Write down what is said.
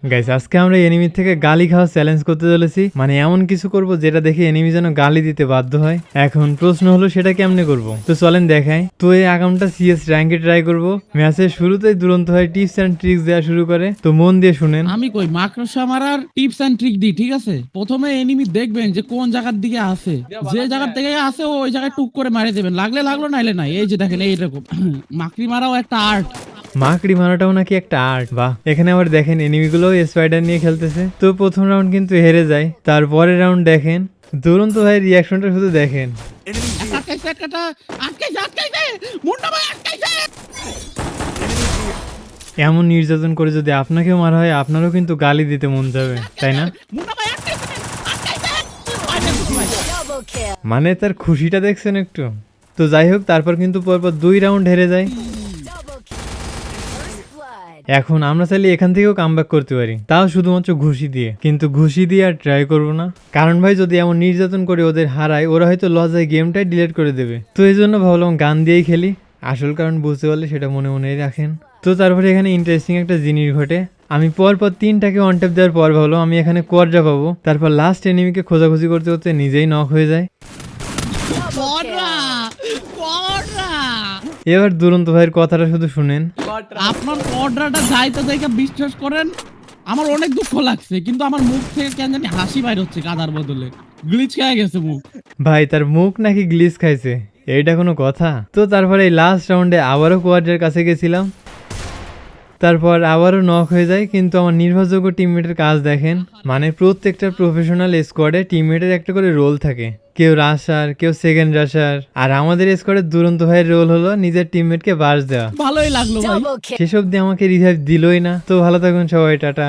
Guys আজকে আমরা enemy থেকে গালি খাওয়া চ্যালেঞ্জ করতে চলেছি। মানে এমন কিছু করব যেটা দেখে এনিমি যেন গালি দিতে বাধ্য হয়। এখন প্রশ্ন হলো সেটা কেমনে করব, তো চলেন দেখাই। তো এই অ্যাকাউন্টটা সিএস র্যাঙ্কে ট্রাই করব। ম্যাচের শুরুতেই দুরন্ত হয় টিপস এন্ড ট্রিক্স দেওয়া শুরু করে, তো মন দিয়ে শুনেন। আমি কই মাকড়সা মারার টিপস এন্ড ট্রিক দিই, ঠিক আছে? প্রথমে এনিমি দেখবেন যে কোন জায়গার দিকে আছে, যে জায়গার থেকে আছে ওই জায়গায় টুক করে মারে দেবেন, লাগলে লাগলো নাইলে নাই। এই যে দেখেন এইরকম মাকড়ি মারাও একটা আর্ট। মাকড়ি মারাটাও নাকি একটা আর্ট। বাহ, এখানে আবার দেখেন এনিমিগুলো স্পাইডার নিয়ে খেলতেছে। তো প্রথম রাউন্ড কিন্তু হেরে যায়। তারপরের রাউন্ড দেখেন দুরন্ত ভাই রিয়াকশনটা শুধু দেখেন। এমন নির্যাতন করে যদি আপনাকেও মারা হয় আপনারও কিন্তু গালি দিতে মন যাবে, তাই না? মানে তার খুশিটা দেখছেন একটু। তো যাই হোক, তারপর কিন্তু পরপর 2 রাউন্ড হেরে যায়। এখন আমরা চাইলে এখান থেকেও কামব্যাক করতে পারি, তাও শুধুমাত্র ঘুষি দিয়ে। কিন্তু ঘুষি দিয়ে আর ট্রাই করবো না, কারণ ভাই যদি এমন নির্যাতন করে ওদের হারায়, ওরা হয়তো লজায় গেমটাই ডিলিট করে দেবে। তো এই জন্য ভাবলাম গান দিয়েই খেলি। আসল কারণ বুঝতে পারলে সেটা মনে মনেই রাখেন। তো তারপরে এখানে ইন্টারেস্টিং একটা জিনিস ঘটে। আমি পরপর 3টাকে ওয়ান ট্যাপ দেওয়ার পর ভাবলাম আমি এখানে কোয়াড্রা পাবো। তারপর লাস্ট এনিমিকে খোঁজাখুঁজি করতে করতে নিজেই নক হয়ে যায়। এবার দুরন্ত ভাইয়ের কথাটা শুধু শুনেন। আপনার অর্ডারটা যাইতে দেখে বিশ্বাস করেন আমার অনেক দুঃখ লাগছে, কিন্তু আমার মুখ থেকে কেন জানি হাসি বাইর হচ্ছে, কাদার বদলে গ্লিচ খেয়ে গেছে মুখ। ভাই তার মুখ নাকি গ্লিচ খাইছে, এইটা কোনো কথা? তো তারপরে এই লাস্ট রাউন্ডে আবারও কোয়াড্রার কাছে গেছিলাম। তারপর আবারও নক হয়ে যায়, কিন্তু আমার নির্ভরযোগ্য টিমমেটের কাজ দেখেন। মানে প্রত্যেকটা প্রফেশনাল স্কোয়াডে টিমমেটের একটা করে রোল থাকে, কেউ রাশার, কেউ সেকেন্ড রাশার। আর আমাদের স্কোয়াডের দুরন্ত ভাইয়ের রোল হলো নিজের টিমমেটকে বাস দেওয়া। ভালোই লাগলো ভাই। সেসব দিয়ে আমাকে রিভাইভ দিলই না। তো ভালো থাকুন সবাই, টাটা।